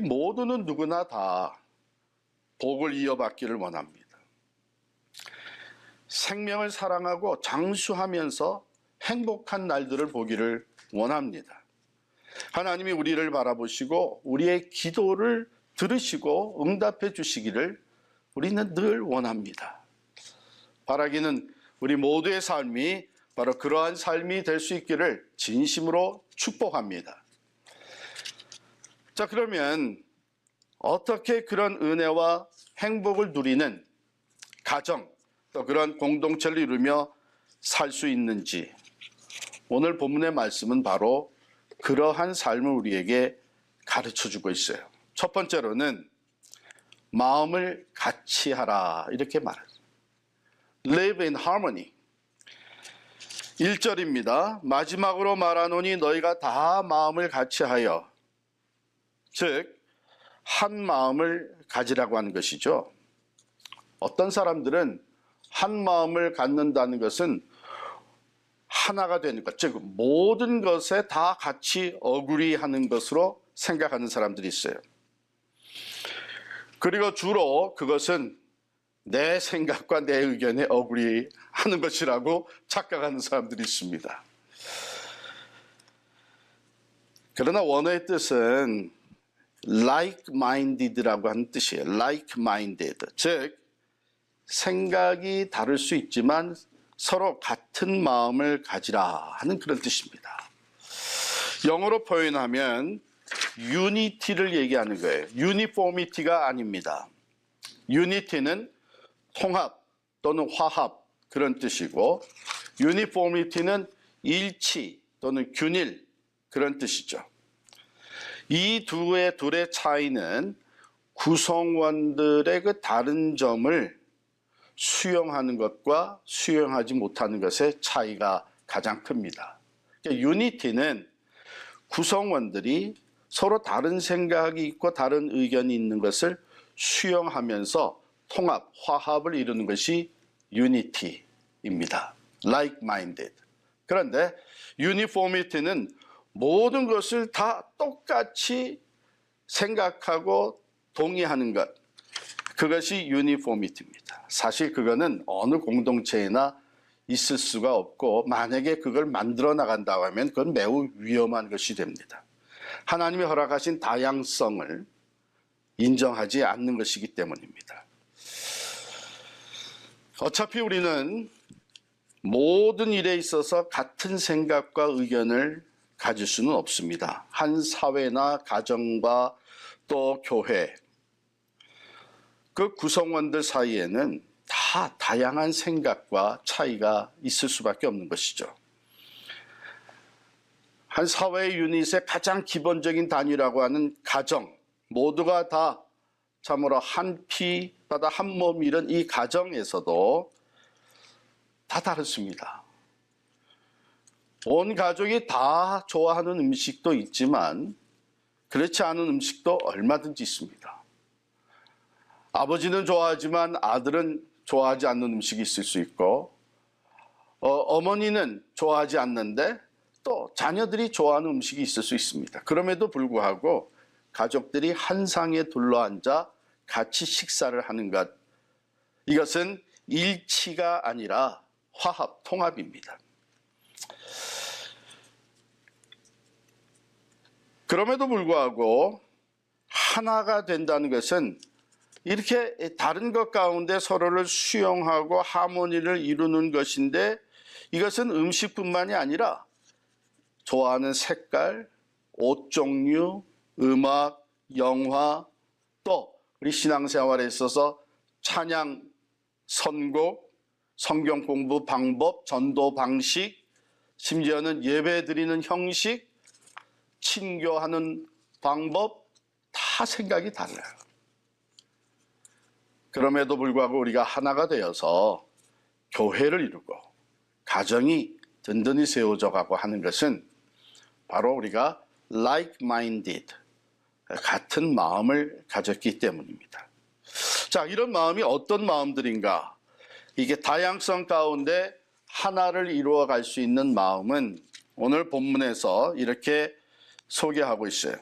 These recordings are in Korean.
모두는 누구나 다 복을 이어받기를 원합니다. 생명을 사랑하고 장수하면서 행복한 날들을 보기를 원합니다. 하나님이 우리를 바라보시고 우리의 기도를 들으시고 응답해 주시기를 우리는 늘 원합니다. 바라기는 우리 모두의 삶이 바로 그러한 삶이 될 수 있기를 진심으로 축복합니다. 자, 그러면 어떻게 그런 은혜와 행복을 누리는 가정, 또 그런 공동체를 이루며 살 수 있는지, 오늘 본문의 말씀은 바로 그러한 삶을 우리에게 가르쳐주고 있어요. 첫 번째로는 마음을 같이 하라 이렇게 말합니다. Live in harmony. 1절입니다. 마지막으로 말하노니 너희가 다 마음을 같이 하여, 즉 한 마음을 가지라고 하는 것이죠. 어떤 사람들은 한 마음을 갖는다는 것은 하나가 되는 것, 즉 모든 것에 다 같이 어그리하는 것으로 생각하는 사람들이 있어요. 그리고 주로 그것은 내 생각과 내 의견에 어그리하는 것이라고 착각하는 사람들이 있습니다. 그러나 원어의 뜻은 like-minded라고 하는 뜻이에요. like-minded, 즉 생각이 다를 수 있지만 서로 같은 마음을 가지라 하는 그런 뜻입니다. 영어로 표현하면 unity를 얘기하는 거예요. uniformity가 아닙니다. unity는 통합 또는 화합 그런 뜻이고, uniformity는 일치 또는 균일 그런 뜻이죠. 이 둘의 차이는 구성원들의 그 다른 점을 수용하는 것과 수용하지 못하는 것의 차이가 가장 큽니다. 그러니까 유니티는 구성원들이 서로 다른 생각이 있고 다른 의견이 있는 것을 수용하면서 통합, 화합을 이루는 것이 유니티입니다. like-minded. 그런데 uniformity는 모든 것을 다 똑같이 생각하고 동의하는 것, 그것이 유니포미티입니다. 사실 그거는 어느 공동체에나 있을 수가 없고, 만약에 그걸 만들어 나간다고 하면 그건 매우 위험한 것이 됩니다. 하나님이 허락하신 다양성을 인정하지 않는 것이기 때문입니다. 어차피 우리는 모든 일에 있어서 같은 생각과 의견을 가질 수는 없습니다. 한 사회나 가정과 또 교회, 그 구성원들 사이에는 다 다양한 생각과 차이가 있을 수밖에 없는 것이죠. 한 사회의 유닛의 가장 기본적인 단위라고 하는 가정, 모두가 다 참으로 한 피 바다 한 몸 이런 이 가정에서도 다 다릅니다. 온 가족이 다 좋아하는 음식도 있지만 그렇지 않은 음식도 얼마든지 있습니다. 아버지는 좋아하지만 아들은 좋아하지 않는 음식이 있을 수 있고, 어머니는 좋아하지 않는데 또 자녀들이 좋아하는 음식이 있을 수 있습니다. 그럼에도 불구하고 가족들이 한 상에 둘러앉아 같이 식사를 하는 것, 이것은 일치가 아니라 화합, 통합입니다. 그럼에도 불구하고 하나가 된다는 것은 이렇게 다른 것 가운데 서로를 수용하고 하모니를 이루는 것인데, 이것은 음식뿐만이 아니라 좋아하는 색깔, 옷 종류, 음악, 영화, 또 우리 신앙생활에 있어서 찬양, 선곡, 성경 공부 방법, 전도 방식, 심지어는 예배 드리는 형식, 친교하는 방법, 다 생각이 달라요. 그럼에도 불구하고 우리가 하나가 되어서 교회를 이루고 가정이 든든히 세워져 가고 하는 것은 바로 우리가 like-minded, 같은 마음을 가졌기 때문입니다. 자, 이런 마음이 어떤 마음들인가? 이게 다양성 가운데 하나를 이루어 갈 수 있는 마음은 오늘 본문에서 이렇게 소개하고 있어요.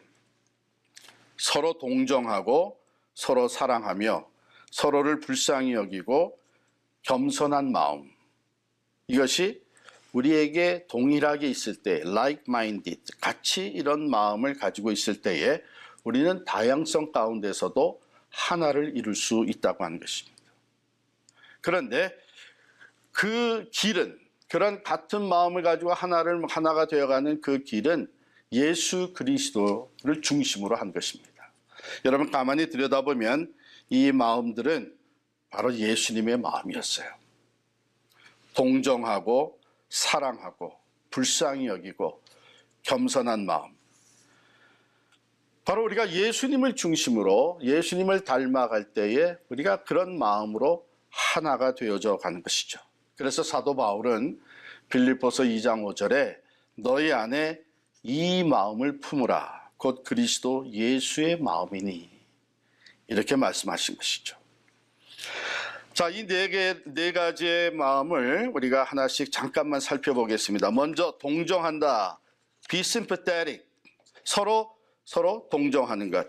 서로 동정하고 서로 사랑하며 서로를 불쌍히 여기고 겸손한 마음, 이것이 우리에게 동일하게 있을 때, like-minded, 같이 이런 마음을 가지고 있을 때에 우리는 다양성 가운데서도 하나를 이룰 수 있다고 하는 것입니다. 그런데 그 길은, 그런 같은 마음을 가지고 하나가 되어가는 그 길은 예수 그리스도를 중심으로 한 것입니다. 여러분 가만히 들여다보면 이 마음들은 바로 예수님의 마음이었어요. 동정하고 사랑하고 불쌍히 여기고 겸손한 마음. 바로 우리가 예수님을 중심으로 예수님을 닮아갈 때에 우리가 그런 마음으로 하나가 되어져 가는 것이죠. 그래서 사도 바울은 빌립보서 2장 5절에 너희 안에 이 마음을 품으라 곧 그리스도 예수의 마음이니 이렇게 말씀하신 것이죠. 자, 이 네 가지의 마음을 우리가 하나씩 잠깐만 살펴보겠습니다. 먼저 동정한다. Be sympathetic. 서로 동정하는 것.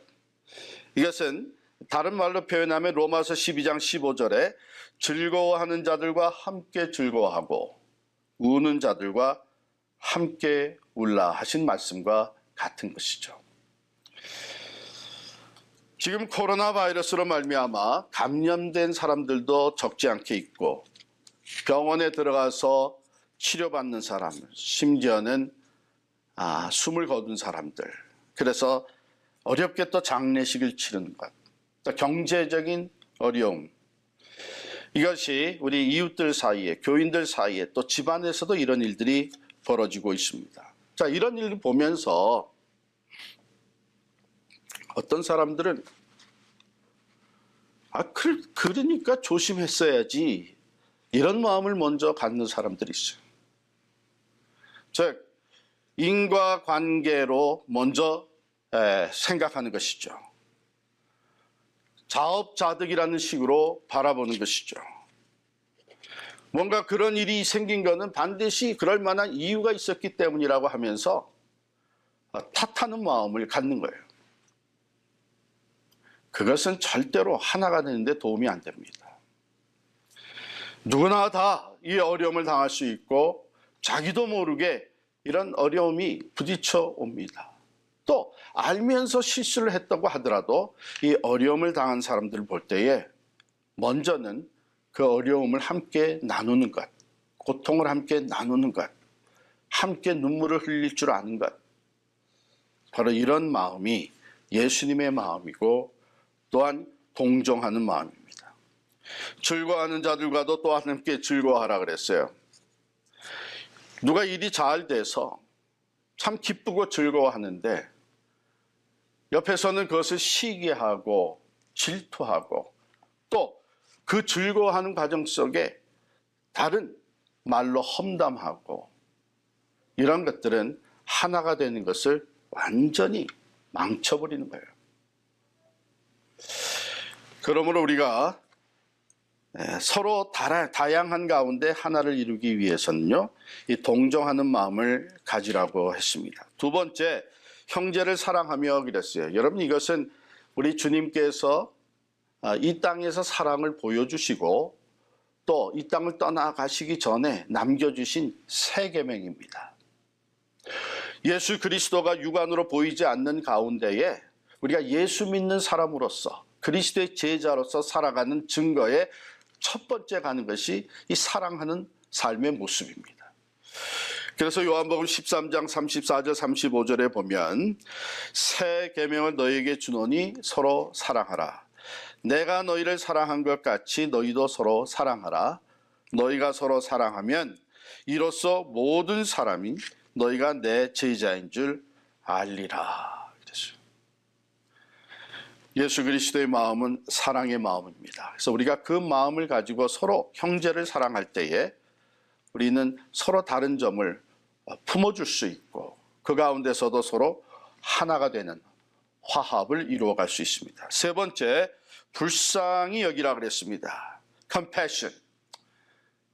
이것은 다른 말로 표현하면 로마서 12장 15절에 즐거워하는 자들과 함께 즐거워하고 우는 자들과 함께 울라 하신 말씀과 같은 것이죠. 지금 코로나 바이러스로 말미암아 감염된 사람들도 적지 않게 있고 병원에 들어가서 치료받는 사람, 심지어는 숨을 거둔 사람들, 그래서 어렵게 또 장례식을 치르는 것, 또 경제적인 어려움, 이것이 우리 이웃들 사이에, 교인들 사이에 또 집안에서도 이런 일들이 벌어지고 있습니다. 자, 이런 일을 보면서 어떤 사람들은 그러니까 조심했어야지 이런 마음을 먼저 갖는 사람들이 있어요. 즉 인과관계로 먼저 생각하는 것이죠. 자업자득이라는 식으로 바라보는 것이죠. 뭔가 그런 일이 생긴 것은 반드시 그럴 만한 이유가 있었기 때문이라고 하면서 탓하는 마음을 갖는 거예요. 그것은 절대로 하나가 되는데 도움이 안 됩니다. 누구나 다 이 어려움을 당할 수 있고 자기도 모르게 이런 어려움이 부딪혀 옵니다. 또 알면서 실수를 했다고 하더라도 이 어려움을 당한 사람들을 볼 때에 먼저는 그 어려움을 함께 나누는 것, 고통을 함께 나누는 것, 함께 눈물을 흘릴 줄 아는 것, 바로 이런 마음이 예수님의 마음이고 또한 동정하는 마음입니다. 즐거워하는 자들과도 또한 함께 즐거워하라 그랬어요. 누가 일이 잘 돼서 참 기쁘고 즐거워하는데 옆에서는 그것을 시기하고 질투하고 또 그 즐거워하는 과정 속에 다른 말로 험담하고 이런 것들은 하나가 되는 것을 완전히 망쳐버리는 거예요. 그러므로 우리가 서로 다양한 가운데 하나를 이루기 위해서는요, 이 동정하는 마음을 가지라고 했습니다. 두 번째, 형제를 사랑하며 그랬어요. 여러분, 이것은 우리 주님께서 이 땅에서 사랑을 보여주시고 또 이 땅을 떠나가시기 전에 남겨주신 새 계명입니다. 예수 그리스도가 육안으로 보이지 않는 가운데에 우리가 예수 믿는 사람으로서 그리스도의 제자로서 살아가는 증거의 첫 번째 가는 것이 이 사랑하는 삶의 모습입니다. 그래서 요한복음 13장 34절 35절에 보면 새 계명을 너희에게 주노니 서로 사랑하라. 내가 너희를 사랑한 것 같이 너희도 서로 사랑하라. 너희가 서로 사랑하면 이로써 모든 사람이 너희가 내 제자인 줄 알리라. 그랬어요. 예수 그리스도의 마음은 사랑의 마음입니다. 그래서 우리가 그 마음을 가지고 서로 형제를 사랑할 때에 우리는 서로 다른 점을 품어줄 수 있고 그 가운데서도 서로 하나가 되는 화합을 이루어갈 수 있습니다. 세 번째, 불쌍히 여기라 그랬습니다. compassion.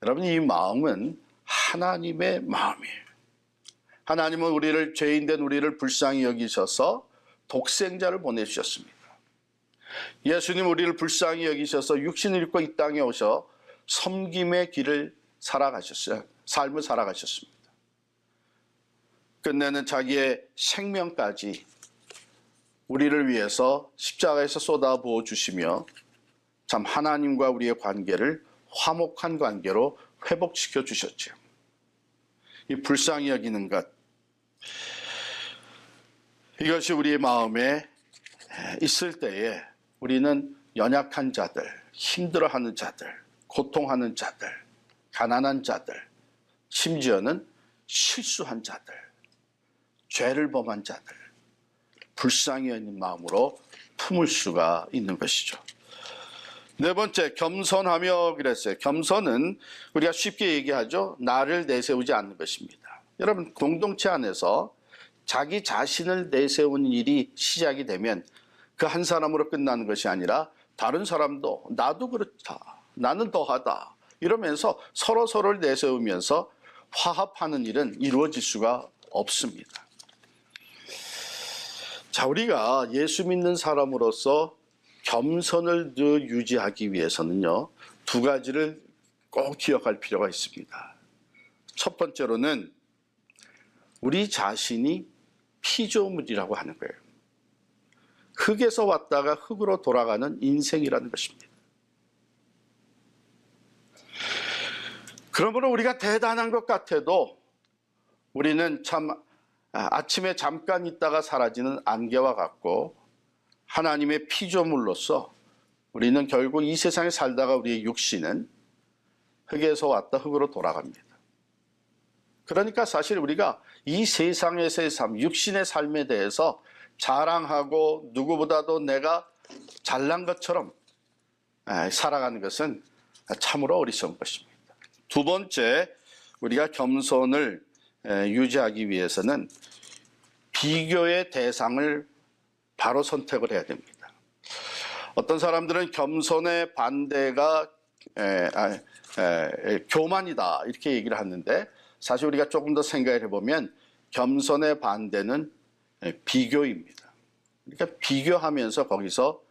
여러분, 이 마음은 하나님의 마음이에요. 하나님은 우리를 죄인된 우리를 불쌍히 여기셔서 독생자를 보내주셨습니다. 예수님 우리를 불쌍히 여기셔서 육신을 입고 이 땅에 오셔 섬김의 길을 살아가셨어요. 삶을 살아가셨습니다. 끝내는 자기의 생명까지 우리를 위해서 십자가에서 쏟아부어 주시며 참 하나님과 우리의 관계를 화목한 관계로 회복시켜 주셨죠. 이 불쌍히 여기는 것, 이것이 우리의 마음에 있을 때에 우리는 연약한 자들, 힘들어하는 자들, 고통하는 자들, 가난한 자들, 심지어는 실수한 자들, 죄를 범한 자들, 불쌍히 여기는 마음으로 품을 수가 있는 것이죠. 네 번째, 겸손하며 그랬어요. 겸손은 우리가 쉽게 얘기하죠. 나를 내세우지 않는 것입니다. 여러분, 공동체 안에서 자기 자신을 내세우는 일이 시작이 되면 그 한 사람으로 끝나는 것이 아니라 다른 사람도 나도 그렇다, 나는 더하다 이러면서 서로를 내세우면서 화합하는 일은 이루어질 수가 없습니다. 자, 우리가 예수 믿는 사람으로서 겸손을 더 유지하기 위해서는요, 두 가지를 꼭 기억할 필요가 있습니다. 첫 번째로는 우리 자신이 피조물이라고 하는 거예요. 흙에서 왔다가 흙으로 돌아가는 인생이라는 것입니다. 그러므로 우리가 대단한 것 같아도 우리는 참 아침에 잠깐 있다가 사라지는 안개와 같고, 하나님의 피조물로서 우리는 결국 이 세상에 살다가 우리의 육신은 흙에서 왔다 흙으로 돌아갑니다. 그러니까 사실 우리가 이 세상에서의 삶, 육신의 삶에 대해서 자랑하고 누구보다도 내가 잘난 것처럼 살아가는 것은 참으로 어리석은 것입니다. 두 번째, 우리가 겸손을 유지하기 위해서는 비교의 대상을 바로 선택을 해야 됩니다. 어떤 사람들은 겸손의 반대가 교만이다 이렇게 얘기를 하는데, 사실 우리가 조금 더 생각을 해보면 겸손의 반대는 비교입니다. 그러니까 비교하면서 거기서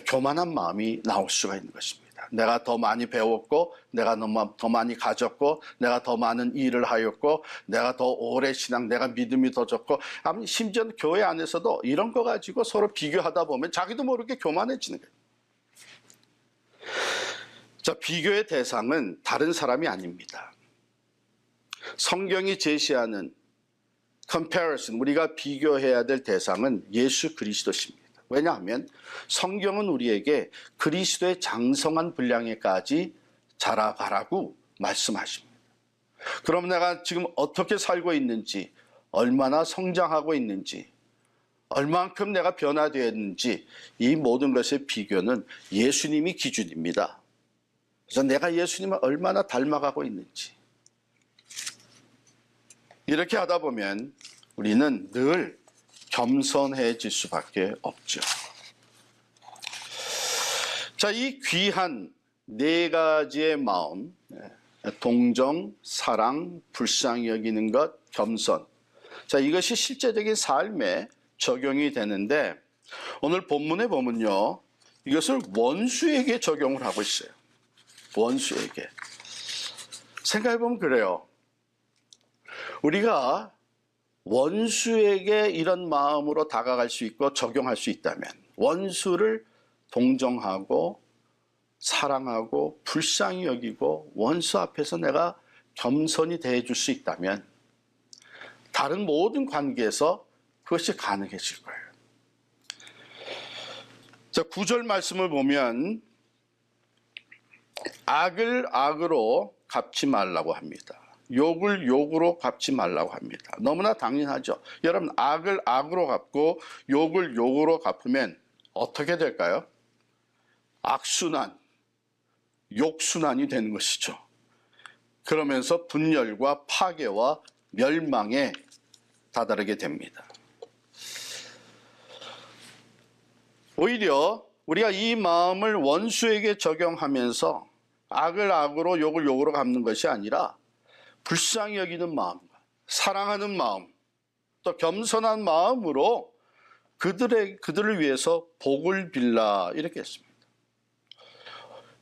교만한 마음이 나올 수가 있는 것입니다. 내가 더 많이 배웠고, 내가 더 많이 가졌고, 내가 더 많은 일을 하였고, 내가 더 오래 신앙, 내가 믿음이 더 좋고, 심지어 교회 안에서도 이런 거 가지고 서로 비교하다 보면 자기도 모르게 교만해지는 거예요. 자, 비교의 대상은 다른 사람이 아닙니다. 성경이 제시하는 comparison, 우리가 비교해야 될 대상은 예수 그리스도십니다. 왜냐하면 성경은 우리에게 그리스도의 장성한 분량에까지 자라가라고 말씀하십니다. 그럼 내가 지금 어떻게 살고 있는지, 얼마나 성장하고 있는지, 얼만큼 내가 변화되었는지, 이 모든 것의 비교는 예수님이 기준입니다. 그래서 내가 예수님을 얼마나 닮아가고 있는지, 이렇게 하다 보면 우리는 늘 겸손해질 수밖에 없죠. 자, 이 귀한 네 가지의 마음, 동정, 사랑, 불쌍히 여기는 것, 겸손. 자, 이것이 실제적인 삶에 적용이 되는데, 오늘 본문에 보면요, 이것을 원수에게 적용을 하고 있어요. 원수에게. 생각해보면 그래요. 우리가 원수에게 이런 마음으로 다가갈 수 있고 적용할 수 있다면, 원수를 동정하고 사랑하고 불쌍히 여기고 원수 앞에서 내가 겸손히 대해줄 수 있다면, 다른 모든 관계에서 그것이 가능해질 거예요. 자, 9절 말씀을 보면 악을 악으로 갚지 말라고 합니다. 욕을 욕으로 갚지 말라고 합니다. 너무나 당연하죠. 여러분, 악을 악으로 갚고 욕을 욕으로 갚으면 어떻게 될까요? 악순환, 욕순환이 되는 것이죠. 그러면서 분열과 파괴와 멸망에 다다르게 됩니다. 오히려 우리가 이 마음을 원수에게 적용하면서 악을 악으로 욕을 욕으로 갚는 것이 아니라 불쌍히 여기는 마음, 사랑하는 마음, 또 겸손한 마음으로 그들을 위해서 복을 빌라 이렇게 했습니다.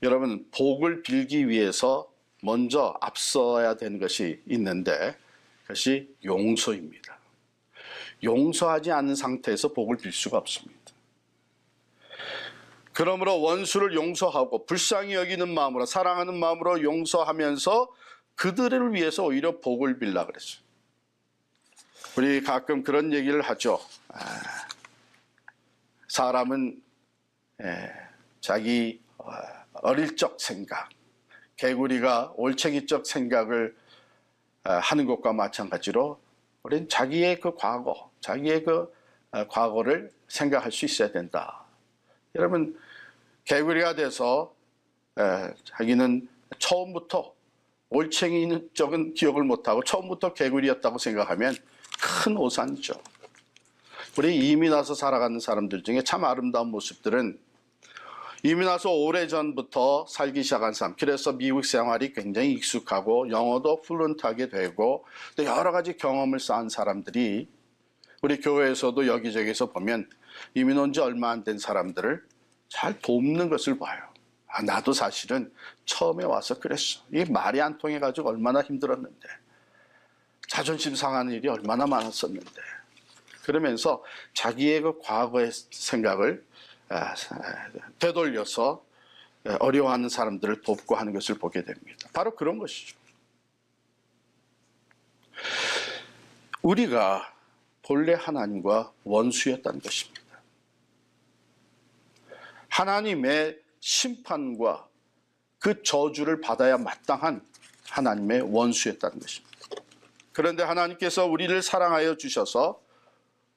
여러분, 복을 빌기 위해서 먼저 앞서야 되는 것이 있는데 그것이 용서입니다. 용서하지 않는 상태에서 복을 빌 수가 없습니다. 그러므로 원수를 용서하고 불쌍히 여기는 마음으로, 사랑하는 마음으로 용서하면서 그들을 위해서 오히려 복을 빌라 그랬어요. 우리 가끔 그런 얘기를 하죠. 사람은 자기 어릴 적 생각, 개구리가 올챙이적 생각을 하는 것과 마찬가지로 우리는 자기의 그 과거, 자기의 그 과거를 생각할 수 있어야 된다. 여러분, 개구리가 돼서 자기는 처음부터 올챙이적인 기억을 못하고 처음부터 개구리였다고 생각하면 큰 오산이죠. 우리 이민 와서 살아가는 사람들 중에 참 아름다운 모습들은 이민 와서 오래전부터 살기 시작한 사람, 그래서 미국 생활이 굉장히 익숙하고 영어도 플루언트하게 되고 또 여러 가지 경험을 쌓은 사람들이 우리 교회에서도 여기저기서 보면 이민 온 지 얼마 안 된 사람들을 잘 돕는 것을 봐요. 나도 사실은 처음에 와서 그랬어. 이게 말이 안 통해가지고 얼마나 힘들었는데, 자존심 상하는 일이 얼마나 많았었는데, 그러면서 자기의 그 과거의 생각을 되돌려서 어려워하는 사람들을 돕고 하는 것을 보게 됩니다. 바로 그런 것이죠. 우리가 본래 하나님과 원수였다는 것입니다. 하나님의 심판과 그 저주를 받아야 마땅한 하나님의 원수였다는 것입니다. 그런데 하나님께서 우리를 사랑하여 주셔서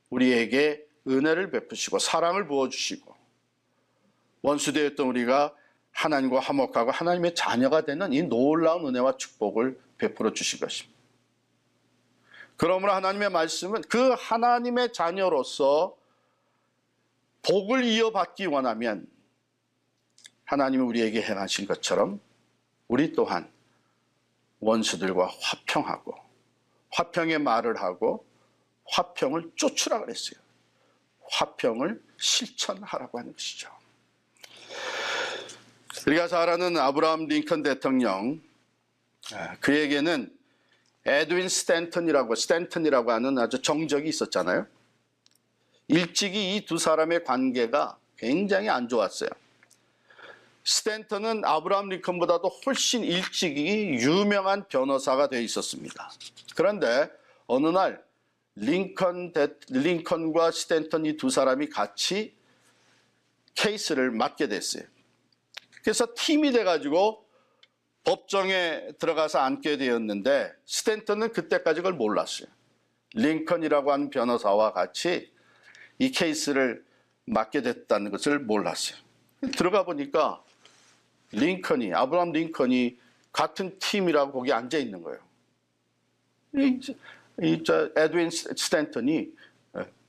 우리에게 은혜를 베푸시고 사랑을 부어주시고 원수되었던 우리가 하나님과 화목하고 하나님의 자녀가 되는 이 놀라운 은혜와 축복을 베풀어 주신 것입니다. 그러므로 하나님의 말씀은 그 하나님의 자녀로서 복을 이어받기 원하면 하나님이 우리에게 행하신 것처럼 우리 또한 원수들과 화평하고 화평의 말을 하고 화평을 쫓으라 그랬어요. 화평을 실천하라고 하는 것이죠. 우리가 잘 아는 아브라함 링컨 대통령, 그에게는 에드윈 스탠턴이라고 하는 아주 정적이 있었잖아요. 일찍이 이 두 사람의 관계가 굉장히 안 좋았어요. 스탠턴은 아브라함 링컨보다도 훨씬 일찍이 유명한 변호사가 되어 있었습니다. 그런데 어느 날 링컨과 스탠턴 이 두 사람이 같이 케이스를 맡게 됐어요. 그래서 팀이 돼가지고 법정에 들어가서 앉게 되었는데 스탠턴은 그때까지 그걸 몰랐어요. 링컨이라고 하는 변호사와 같이 이 케이스를 맡게 됐다는 것을 몰랐어요. 들어가 보니까 아브라함 링컨이 같은 팀이라고 거기 앉아 있는 거예요. 에드윈 스탠턴이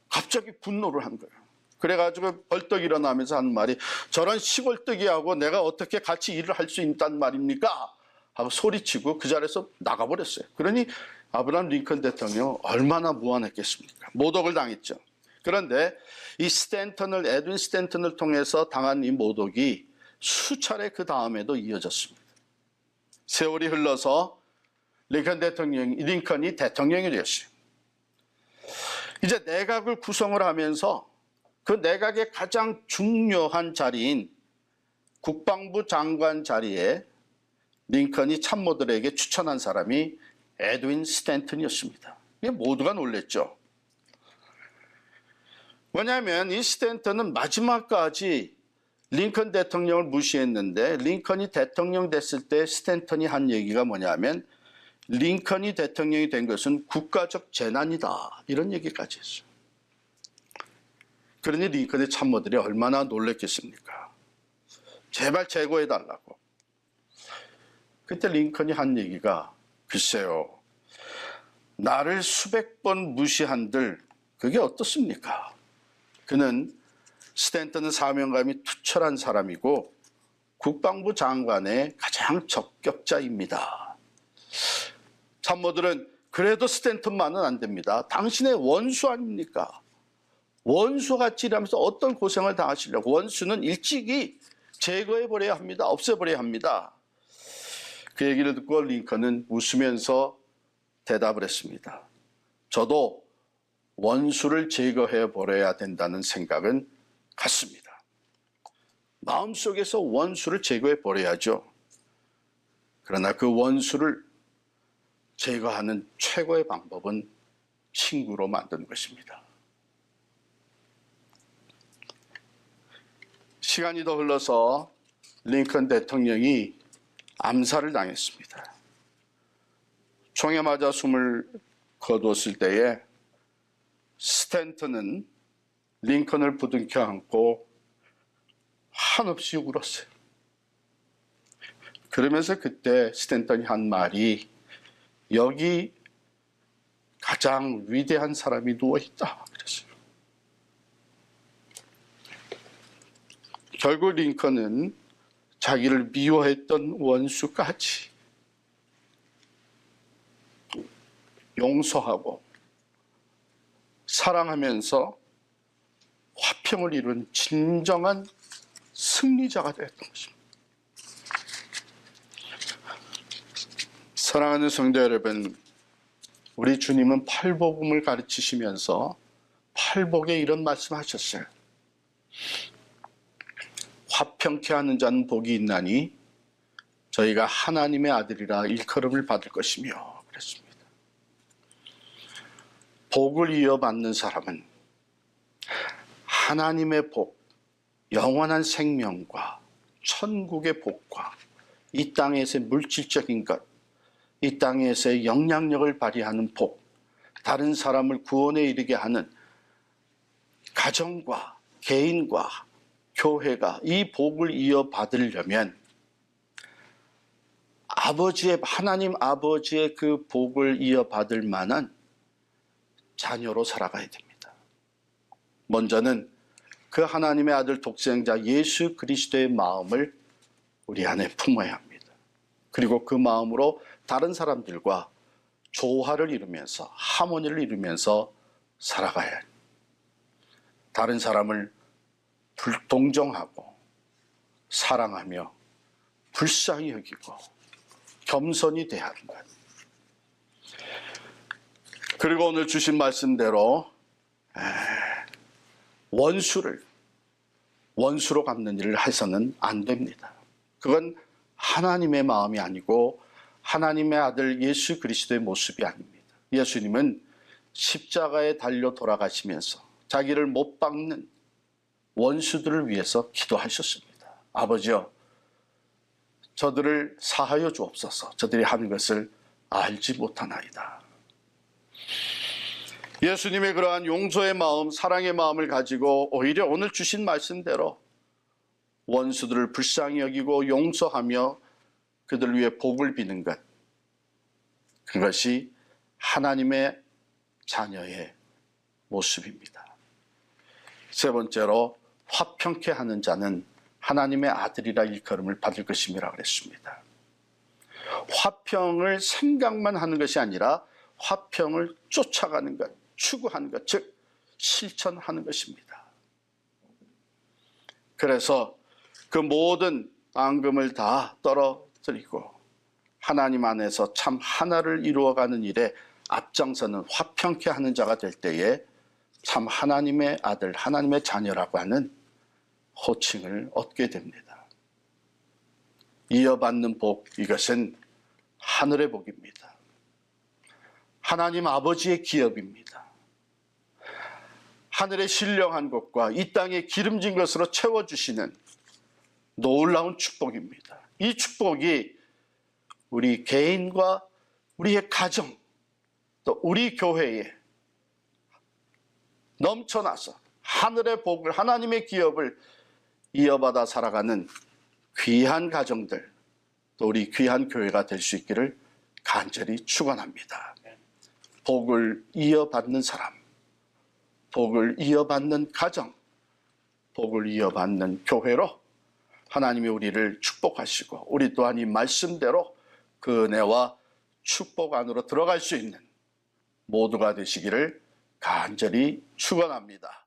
갑자기 분노를 한 거예요. 그래가지고 벌떡 일어나면서 하는 말이, 저런 시골뜨기하고 내가 어떻게 같이 일을 할 수 있단 말입니까? 하고 소리치고 그 자리에서 나가버렸어요. 그러니 아브라함 링컨 대통령 얼마나 무안했겠습니까? 모독을 당했죠. 그런데 이 에드윈 스탠턴을 통해서 당한 이 모독이 수차례 그 다음에도 이어졌습니다. 세월이 흘러서 링컨이 대통령이 되었어요. 이제 내각을 구성을 하면서 그 내각의 가장 중요한 자리인 국방부 장관 자리에 링컨이 참모들에게 추천한 사람이 에드윈 스탠턴이었습니다. 이게 모두가 놀랬죠. 왜냐하면 이 스탠턴은 마지막까지 링컨 대통령을 무시했는데 링컨이 대통령 됐을 때 스탠턴이 한 얘기가 뭐냐면 링컨이 대통령이 된 것은 국가적 재난이다, 이런 얘기까지 했어요. 그러니 링컨의 참모들이 얼마나 놀랬겠습니까? 제발 제거해달라고. 그때 링컨이 한 얘기가, 글쎄요, 나를 수백 번 무시한들 그게 어떻습니까? 그는 스탠턴은 사명감이 투철한 사람이고 국방부 장관의 가장 적격자입니다. 참모들은 그래도 스탠턴만은 안 됩니다. 당신의 원수 아닙니까? 원수같이 일하면서 어떤 고생을 당하시려고. 원수는 일찍이 제거해버려야 합니다. 없애버려야 합니다. 그 얘기를 듣고 링컨은 웃으면서 대답을 했습니다. 저도 원수를 제거해버려야 된다는 생각은 같습니다. 마음속에서 원수를 제거해버려야죠. 그러나 그 원수를 제거하는 최고의 방법은 친구로 만드는 것입니다. 시간이 더 흘러서 링컨 대통령이 암살을 당했습니다. 총에 맞아 숨을 거두었을 때에 스탠턴은 링컨을 부둥켜 안고 한없이 울었어요. 그러면서 그때 스탠턴이 한 말이 여기 가장 위대한 사람이 누워있다 그랬어요. 결국 링컨은 자기를 미워했던 원수까지 용서하고 사랑하면서 화평을 이룬 진정한 승리자가 되었던 것입니다. 사랑하는 성도 여러분, 우리 주님은 팔복음을 가르치시면서 팔복에 이런 말씀하셨어요. 화평케 하는 자는 복이 있나니 저희가 하나님의 아들이라 일컬음을 받을 것이며 그랬습니다. 복을 이어받는 사람은 하나님의 복, 영원한 생명과 천국의 복과 이 땅에서의 물질적인 것, 이 땅에서의 영향력을 발휘하는 복, 다른 사람을 구원에 이르게 하는 가정과 개인과 교회가 이 복을 이어받으려면 하나님 아버지의 그 복을 이어받을 만한 자녀로 살아가야 됩니다. 먼저는 그 하나님의 아들 독생자 예수 그리스도의 마음을 우리 안에 품어야 합니다. 그리고 그 마음으로 다른 사람들과 조화를 이루면서 하모니를 이루면서 살아가야 합니다. 다른 사람을 동정하고 사랑하며 불쌍히 여기고 겸손히 대하는 것. 그리고 오늘 주신 말씀대로 원수로 갚는 일을 해서는 안 됩니다. 그건 하나님의 마음이 아니고 하나님의 아들 예수 그리스도의 모습이 아닙니다. 예수님은 십자가에 달려 돌아가시면서 자기를 못 박는 원수들을 위해서 기도하셨습니다. 아버지여, 저들을 사하여 주옵소서. 저들이 하는 것을 알지 못하나이다. 예수님의 그러한 용서의 마음, 사랑의 마음을 가지고 오히려 오늘 주신 말씀대로 원수들을 불쌍히 여기고 용서하며 그들 위해 복을 비는 것, 그것이 하나님의 자녀의 모습입니다. 세 번째로 화평케 하는 자는 하나님의 아들이라 일컬음을 받을 것임이라 그랬습니다. 화평을 생각만 하는 것이 아니라 화평을 쫓아가는 것, 추구하는 것, 즉 실천하는 것입니다. 그래서 그 모든 앙금을 다 떨어뜨리고 하나님 안에서 참 하나를 이루어가는 일에 앞장서는 화평케 하는 자가 될 때에 참 하나님의 아들, 하나님의 자녀라고 하는 호칭을 얻게 됩니다. 이어받는 복, 이것은 하늘의 복입니다. 하나님 아버지의 기업입니다. 하늘의 신령한 것과 이 땅의 기름진 것으로 채워주시는 놀라운 축복입니다. 이 축복이 우리 개인과 우리의 가정, 또 우리 교회에 넘쳐나서 하늘의 복을, 하나님의 기업을 이어받아 살아가는 귀한 가정들, 또 우리 귀한 교회가 될 수 있기를 간절히 축원합니다. 복을 이어받는 사람, 복을 이어받는 가정, 복을 이어받는 교회로 하나님이 우리를 축복하시고 우리 또한 이 말씀대로 그 은혜와 축복 안으로 들어갈 수 있는 모두가 되시기를 간절히 축원합니다.